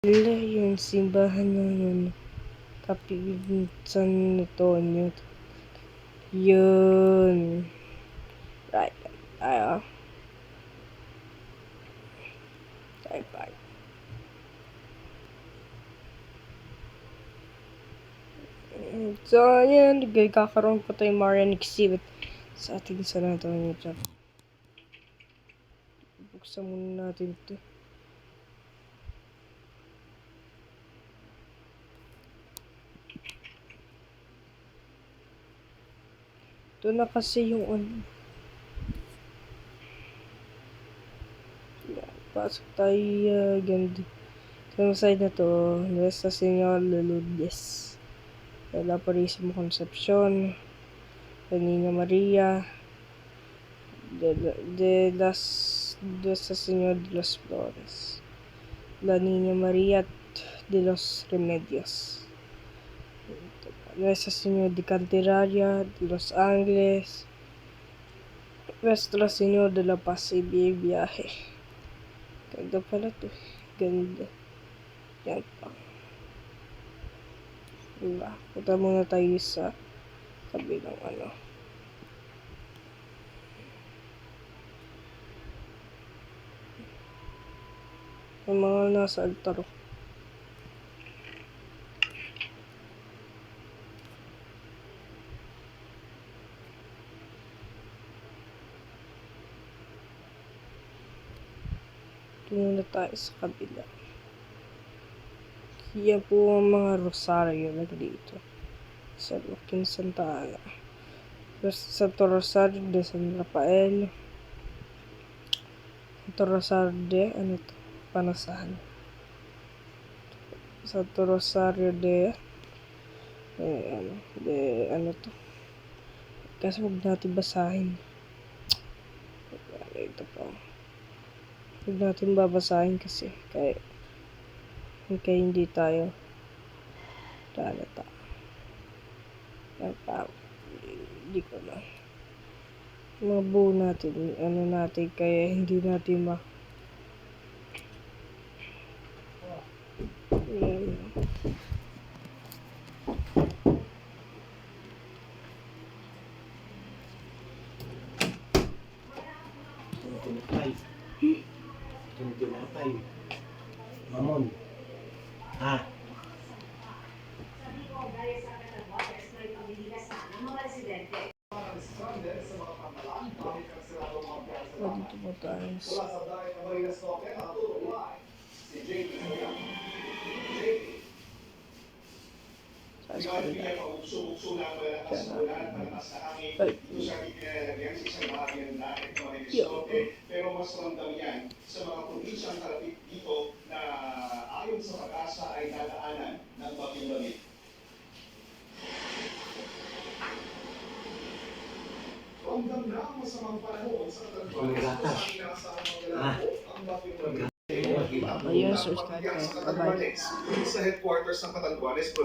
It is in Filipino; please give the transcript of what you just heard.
Nila yung simbahan ng yun. Kapinsan nito nyo. Yun. Right. Tayo. Tayo. So, ayan. Kakaroon po tayo Marian exhibit sa ating sanatorium nito. Buksan muna natin ito. Ito na kasi yung pasok tayo ganda. Sa side na to, Nuestra Señora de Lourdes, La Purísima Concepción, La Niña María, de Nuestra Señora de los Flores, La Niña María de los Remedios, Nuestra Señora de Candelaria de los Ángeles, Nuestra Señora de la Paz y Viaje. Ganda pala to. Ganda. Yan pa. Diba? Punta muna tayo sa kabilang yung mga nasa altar. Muna tayo sa kabila. Yan po ang mga rosaryo na dito sa Lukin Santa Ana. Santo Rosario de San Rafael, Santo Rosario de Panasahan, Santo Rosario de kasi huwag natin basahin. Ito po. Huwag natin babasahin kasi kaya hindi tayo lalata. Hindi ko na mabuo natin natin kaya hindi natin Tinapay. Mamon. dito po tayo pero mas ramdam yan sa mga probinsyang kalapit dito na ayon sa pag-asa ay dadaanan ng bagyong lamig. Ramdam na ang masamang panahon sa katanduan ang bagyong lamig. ayun, subscribe kayo. Bye-bye. Sa headquarters ng Catanduanes